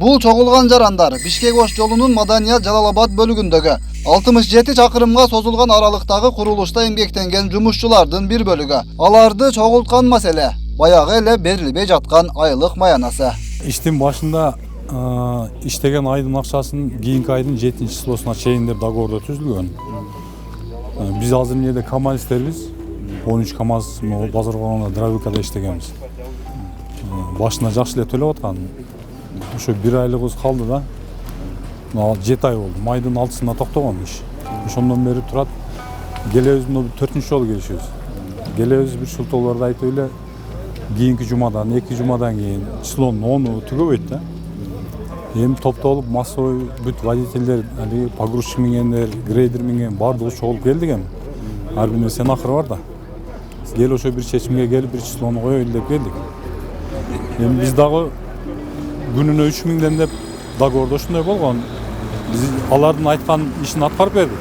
Бул чогулган жарандар Бишкек Ош жолунун Маданият Жалал-Абад бөлүгүндөгү 67 чакырымга созулган аралыктагы курулушта эмгектенген жумушчулардын бир бөлүгү. Аларды чогулткан маселе баягы эле берилбей жаткан айлык маянасы. Иштин башында иштеген айдын акчасын кийинки айдын 7-числосуна чейин деп договордо түзүлгөн. Биз азыр эмнеде камазистербиз. 13 КАМАЗ базар коомунда дровикада иштегенбиз. Башына жакшы эле төлөп аткан. Ошо 1 айлыгыбыз калды да. 7 ай болду. Майдын 6-сында токтогон иш. Ошондон бери турат. Келебиздин 4-нчү жолу келишибиз. Келебиз бир шултоолорду айтып эле кийинки жумадан, 2 жумадан кийин числонун 10-у түгөбөйт да. Эми топтолуп массовый бүт водительдер, погрузчик мингендер, грейдер минген баардыгы чогулуп келдик эми. Ар бир нерсенин акыры бар да. Кел ошо бир чечимге келип бир числону коелу деп келдик. Эми биз дагы күнүнө 3000ден деп договордо ушундай болгон. Биз алардын айткан ишин аткарып бердик.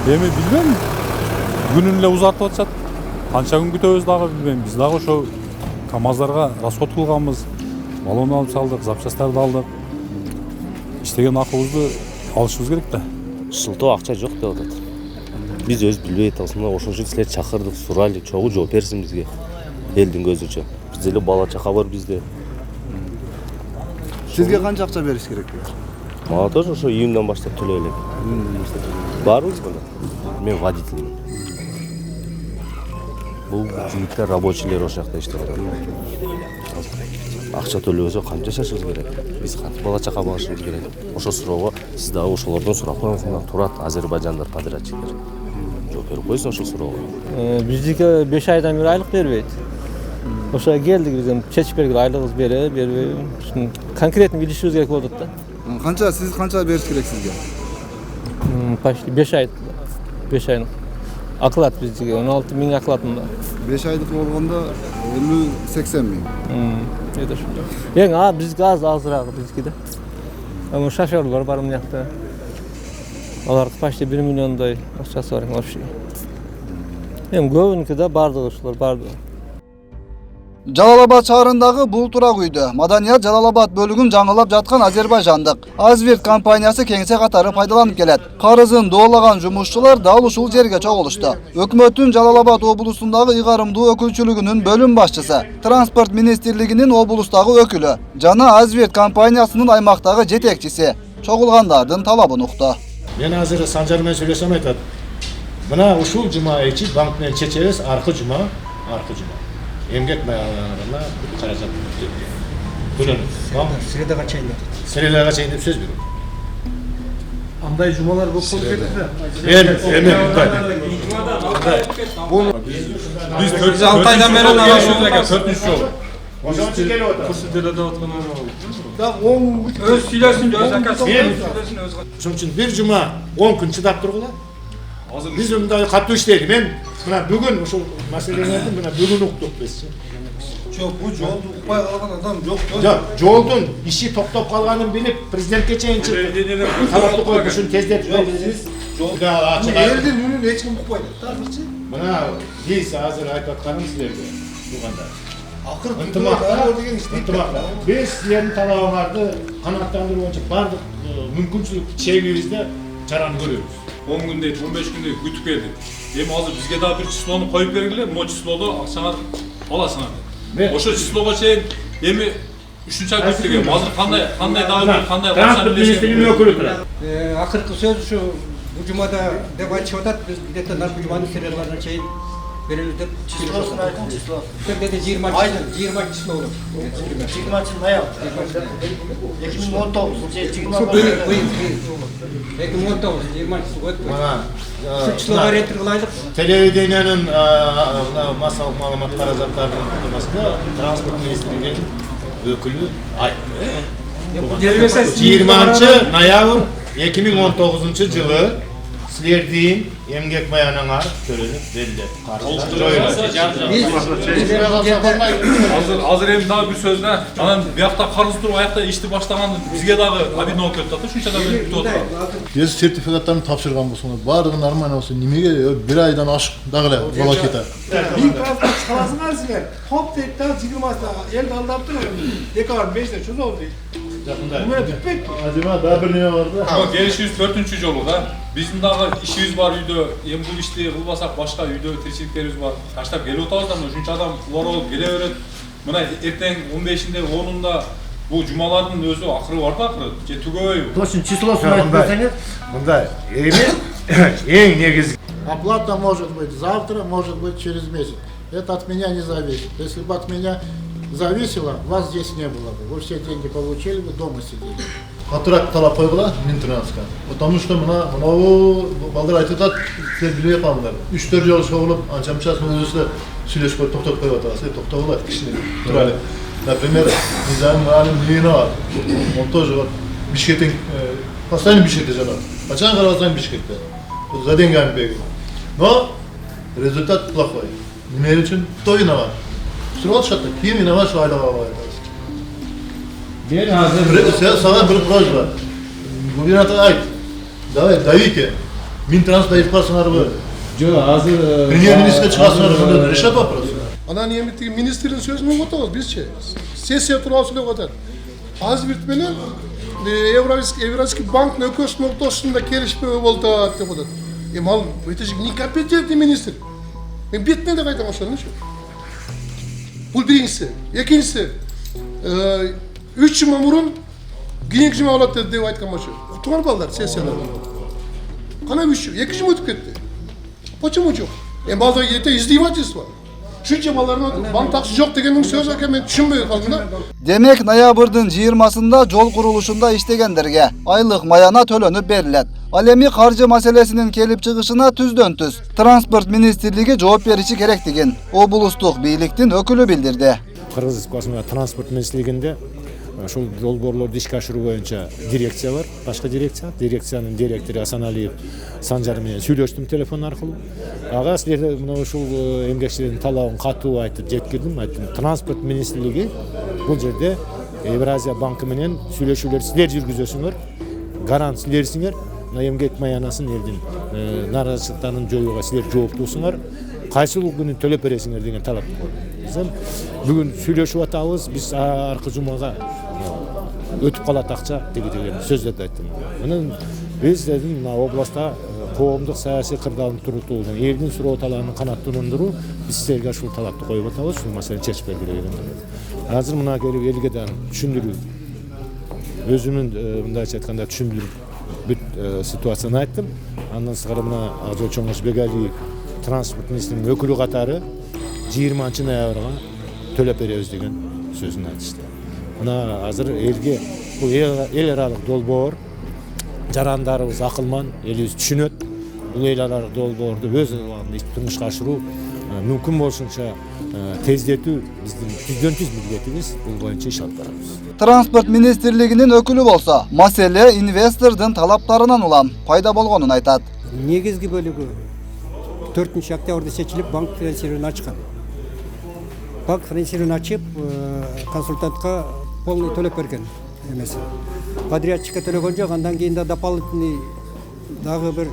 Эми билбейм. Күнүн эле узартып атышат. Канча күн күтөбүз дагы билбейм. Биз дагы ошо КАМАЗдарга расход кылганбыз. Баллон алып салдык, запчастарды алдык. Иштеген акыбызды алышыбыз керек да. Шылтоо акча жок деп атат. Биз өз билбей атабыз. Мына ошон үчүн силер чакырдык, сурайлы, чогуу жооп берсин бизге. Элдин көзүнчө. Биз эле бала чака бар бизде. Сизге канча акча бериш керек? Мага тоже ошо июндан баштап төлөй элек. Барбыз мына. Мен водительмин. Бул жигиттер рабочийлер ошол жакта иштеп атат. Акча төлөбөсө канча жашашыбыз керек? Биз кантип бала чака багышыбыз керек? Ошо суроого сиз дагы ошолордон сурап коюңуздар. Турат Азербайжандар подрядчиктер. Жооп берип койсун ошол суроого. Биздики 5 айдан бери айлык бербейт. Ошо келдик биз чечип бергиле айлыгыбыз бербейби? Конкретно билишибиз керек болот да. Сиз канча бериш керек сизге? Почти 5 ай. 5 айдык. Оклад биздики 16 миң окладында. 5 айдык болгондо 50-80 миң. Это ошондой. Эң бизге азыраак бизги да. Эми шофёрлор бар мына жакта. Алар почти 1 миллиондой акчасы бар вообще. Эми көбүнүкү да бардыгы ушулар бардыгы. Жалал-Абад шаарындагы бул турак үйдө Маданият Жалал-Абад бөлүгүн жаңылап жаткан азербайжандык Азвирт компаниясы кеңсе катары пайдаланып келет. Карызын доолаган жумушчулар дал ушул жерге чогулушту. Өкмөттүн Жалал-Абад облусундагы ыйгарымдуу өкүлчүлүгүнүн бөлүм башчысы, транспорт министрлигинин облустагы өкүлү жана Азвирт компаниясынын аймактагы жетекчиси чогулгандардын талабын укту. Мен азыр Санжар менен сүйлөсөм айтат. Мына ушул жума ичи банк менен чечебиз, аркы жума. Эмгек маяларына каражат төлөнөт. Средага чейин деп сөз берет. Андай жумалар болуп кетти да. Биз 4 айдан бери ана ушул жерге 4-нчү жол. Ошон үчүн келип атат. Көрсөтөлөдө аткан Да 10 өз сүйлөсүн, өз акасы. Ошон үчүн бир жума 10 күн чыдап тургула. Биз мындай катуу иштейли. Мен мына бүгүн ушул маселелерди мына бүгүн уктук биз. Жок, бул жолду укпай калган адам жок. Жок, жолдун иши токтоп калганын билип, президентке чейин талап коюп ушуну тездетип берсиз. Жолда ачык. Элдин үнүн эч ким укпайт. Тазырчы. Мына биз азыр айтып атканым силерге туугандар. Акыр ынтымак. Биз силердин талабыңарды канааттандыруу боюнча бардык мүмкүнчүлүк чегибизде чараны көрөбүз. 10 күндей, 15 күндей күтүп келдик. Эми азыр бизге дагы бир числону коюп бергиле, могу числодо акчаңар аласыңар. Ошо числого чейин эми 3-чү ай күттүк эми. Азыр кандай дагы кандай транспорт министрлигинин өкүлү турат. Акыркы сөз ушу бул жумада деп айтышып атат. Биз где-то наркы жуманын средаларына чейин беребиз деп. Числосын айтыңыз, число. Где-то 20 число болот. 20 ноябрь. 2019. 2019 20 число. Мына числого ретир кылайлык. Телевидениянын массалык маалымат каражаттарынын тумасында транспорт министрлигинин өкүлү айтты. 20 ноябрь 2019-жылы силердин эмгек маяныңар төлөнүп берилди. Азыр эми дагы бир сөз да. Анан биякта карыз туруп аякта ишти баштаган бизге дагы обидно болуп кетти да. Ушунча да күтүп отурган. Биз сертификаттарын тапшырган болсоңор, баардыгы нормально болсо, немеге 1 айдан ашык дагы эле волокита. Миң транспорт чыгарасыңар силер. Топ дейт да 20-да эл алдап туруп, декабрь 5-те чозол дейт. Acaba daha bir nime vardı. Ama gelişimiz 4. yolu da. Bizim daha işimiz var uyda. Hem bu işte kılbasak başka uyda teşviklerimiz var. Taşlap geliyor otağızdan da üçüncü adam ular olup gele öğret. Mına erten 15'inde 10'unda bu cumaların özü akırı var da akırı. Жетугөй. Точно числосunu айтып берсеңіз, мындай эң негизги. Оплата может быть завтра, может быть через месяц. Это от меня не зависит. Если бы от меня зависело, вас здесь не было бы. Вы все деньги получили бы, дома сидели. Контракт талап қойғыла, Минтрансқа. Потому что мынау балдар айтып атат, сіздер білмей қалыңдар. 3-4 жол соғылып, анша-мыншасын өзі сөйлесіп қойып тоқтап қойып атасыз. Тоқтап алады кішкене туралы. Например, Низамин Мұғалим үйіне бар. Он тоже вот Бишкектен, постоянно Бишкекте жатады. Қашан қарасаң Бишкекте. За деньгами бегает. Но результат плохой. Неме үшін? Кто виноват? Сұрат шатты, кім виноват, что айлаға қойды? Саған бір просьба. Губернатор айт, давай, давите. Минтранс дайып қалсыңар бы. Премьер-министрге шығасыңар, сонда решат вопрос. Ана неметтегі министрдің сөзімен отырмыз бізше. Сессия туралы сөйлеп отыр. Азбирт менен Евразийский банк өкөсүнүн ортосунда келишпөө болду деп атат. Ал это же некомпетентный министр. Мен бетине да кайтам ошону. Бул биринчиси. Экинчиси, 3 жума мурун кийинки жума болот деп айткан болчу. Уктуган балдар сессияда. Кана 2 жума өтүп кетти. Почему жок? Балдар это издевательство. Шунча балдардын банк таксы жок дегендин сөзү экен, мен түшүнбөй калдым да. Демек, ноябрдын 20-сында жол курулушунда иштегендерге айлык маяна төлөнүп берилет. Ал эми каржы маселесинин келип чыгышына түздөн-түз Транспорт министрлиги жооп бериши керектигин облустук бийликтин өкүлү билдирди. Кыргыз Республикасынын транспорт министрлигинде ошол долбоорлорду ишке ашыруу боюнча дирекция бар, башка дирекциянын директору Асаналиев Санжар менен сүйлөштүм телефон аркылуу. Ага силерде мына ушул эмгекчилердин талабын катуу айтып жеткирдим. Айттым, транспорт министрлиги бул жерде Евразия банкы менен сүйлөшүүлөрдү силер жүргүзөсүңөр, гарант силерсиңер. Мына эмгек маянасын элдин нааразычылыктарын жоюуга силер жооптуусуңар. Кайсыл күнү төлөп бересиңер деген талап койдум. Бүгүн сүйлөшүп атабыз, биз аркы жумага өтүп калат акча деген сөздөрдү айттым. Анан биз дедим, мына областта коомдук саясий кырдаалды турутуу, элдин суроо талабын канааттандыруу, биз силерге ушул талапты коюп атабыз, ушул маселени чечип бергиле деген. Азыр мына келип элге да түшүндүрүү, өзүмүн мындайча айтканда түшүндүрүп бүт ситуацияны айттым. Андан сырткары мына Жол Чоңош Бегалиев транспорт министринин өкүлү катары 20 ноябрга төлөп беребиз деген сөзүн айтышты. Мына азыр элге бул эл аралык долбоор, жарандарыбыз акылман, элибиз түшүнөт. Бул эл аралык долбоорду өз убагында турмушка ашыруу мүмкүн болушунча тездетүү биздин түздөн-түз милдетибиз. Бул боюнча иш алып барабыз. Транспорт министрлигинин өкүлү болсо, маселе инвестордун талаптарынан улам пайда болгонун айтат. Негизги бөлүгү 4 октябрда seçilip bank финансирование açkan. Bank финансирование açıp консультантка полный төлөп берген эмес. Подрядчикке төлөгөн жок, андан кийин да дополнительный дагы бир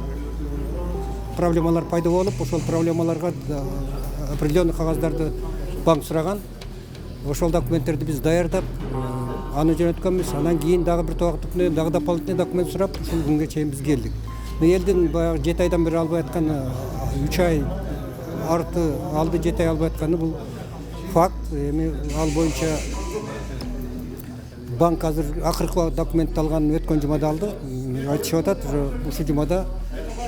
проблемалар пайда болуп, ошол проблемаларга определенный кагаздарды банк сураган. Ошол документтерди биз даярдап, аны жөнөткөнбүз. Андан кийин дагы бир токтукне дагы дополнительный документ сурап, ушул күнгө чейин биз келдик. Элдин баягы 7 айдан бери албай аткан 3 ай алды 7 ай албай атканы бул факт. Эми ал боюнча банк азыр акыркы документти алган өткөн жумада алды. Айтышып атат, ушул жумада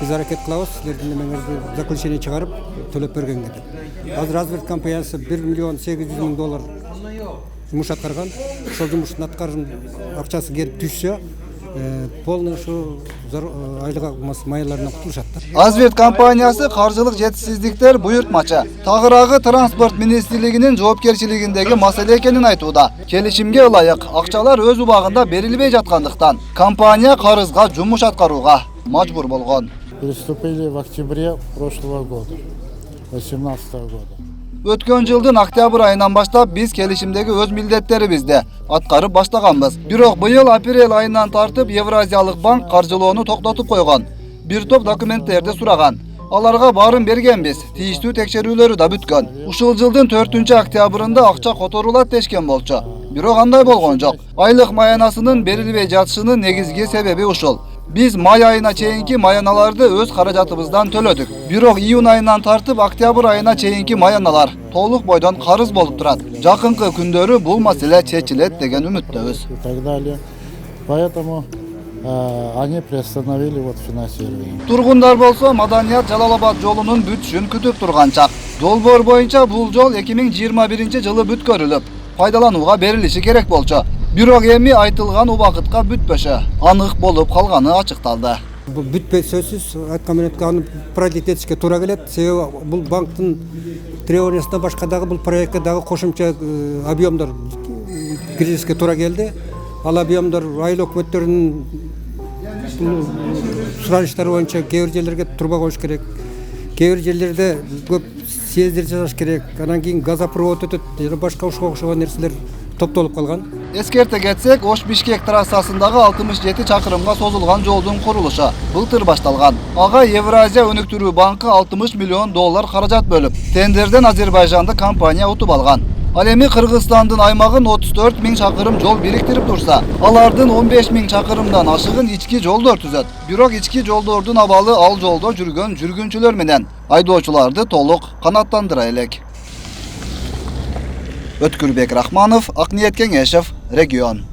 биз аракет кылабыз, силердин эмеңерди заключение чыгарып төлөп бергенге деп. Азыр Азбирт компаниясы 1 миллион 800 000 доллар жумуш аткарган. Ошол жумуштун аткарган акчасы келип түшсө, полный ушу айлык маяларынан кутулушат. Азбирт компаниясы каржылык жетишсиздиктер буйртмачы. Тагыраагы транспорт министрлигинин жоопкерчилигиндеги маселе экенин айтууда. Келишимге ылайык акчалар өз убагында берилбей жаткандыктан компания карызга жумуш аткарууга мажбур болгон. Приступили в октябре прошлого года, 18 года. Өткөн жылдын октябрь айынан баштап биз келишимдеги өз милдеттерибизди аткарып баштаганбыз. Бирок быйыл апрель айынан тартып Евразиялык банк каржылоону токтотуп койгон. Бир топ документтерди сураган. Аларга баарын бергенбиз. Тийиштүү текшерүүлөрү да бүткөн. Ушул жылдын 4 октябрында акча которулат дешкен болчу. Бирок андай болгон жок. Айлык маянасынын берилбей жатышынын негизги себеби ушул. Биз май айына чейинки маяналарды өз каражатыбыздан төлөдүк. Бирок июнь айынан тартып октябрь айына чейинки маяналар толук бойдон карыз болуп турат. Жакынкы күндөрү бул маселе чечилет деген үмүттөбүз. И так далее. Поэтому они приостановили вот финансирование. Тургундар болсо Маданият Жалал-Абад жолунун бүтүшүн күтүп турган чак. Долбоор боюнча бул жол 2021-жылы бүткөрүлүп, пайдаланууга берилиши керек болчу. Бирок эми айтылган убакытка бүтпөшө анык болуп калганы ачыкталды. Бул бүтпөй сөзсүз айткан менен аны проект этишке туура келет. Себеби бул банктын требованиясына башка дагы бул проектке дагы кошумча объемдор киргизишке туура келди. Ал объемдор айыл өкмөттөрүнүн суранычтары боюнча кээ бир жерлерге труба коюш керек. Кээ бир жерлерде көп съездер жасаш керек. Анан кийин газопровод өтөт жана башка ушуга окшогон нерселер топтолуп калган. Эскерте кетсек, Ош-Бишкек трассасындагы 67 чакырымга созулган жолдун курулушу былтыр башталган. Ага Евразия өнүктүрүү банкы $60 миллион каражат бөлүп, тендерден Азербайжандык компания утуп алган. Ал эми Кыргызстандын аймагын 34 000 чакырым жол бириктирип турса, алардын 15 000 чакырымдан ашыгын ички жолдор түзөт. Бирок ички жолдордун абалы ал жолдо жүргөн жүргүнчүлөр менен айдоочуларды толук канааттандыра элек. Өткүрбек Рахманов, Акниет Кеңешев, Регион.